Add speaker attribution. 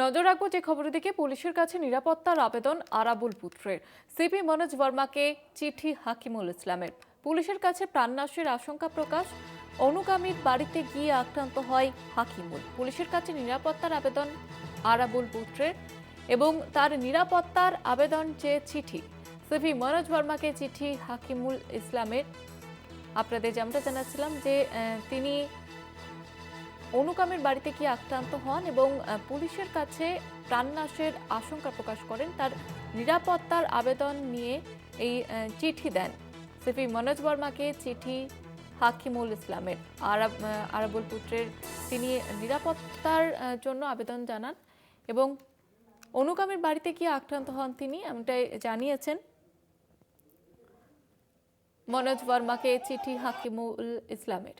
Speaker 1: নজর রাখবো যে খবরের দিকে। পুলিশের কাছে নিরাপত্তার আবেদন আরাবুল পুত্রের। সিপি মনোজ বর্মাকে চিঠি হাকিমুল ইসলামের। পুলিশের কাছে প্রাণনাশের আশঙ্কা প্রকাশ। অনুগামীর বাড়িতে গিয়ে আক্রান্ত হয় হাকিমুল। পুলিশের কাছে নিরাপত্তার আবেদন আরাবুল পুত্রের এবং তার নিরাপত্তার আবেদন চেয়ে চিঠি সিপি মনোজ বর্মাকে চিঠি হাকিমুল ইসলামের। আপনাদের যেমনটা জানাচ্ছিলাম যে তিনি অনুকামের বাড়িতে গিয়ে আক্রান্ত হন এবং পুলিশের কাছে প্রাণনাশের আশঙ্কা প্রকাশ করেন। তার নিরাপত্তার আবেদন নিয়ে এই চিঠি দেন সিপি মনোজ বর্মাকে চিঠি হাকিমুল ইসলামের। আরাবুল পুত্রের তিনি নিরাপত্তার জন্য আবেদন জানান এবং অনুকামের বাড়িতে গিয়ে আক্রান্ত হন তিনি, এমনটাই জানিয়েছেন। মনোজ বর্মাকে চিঠি হাকিমুল ইসলামের।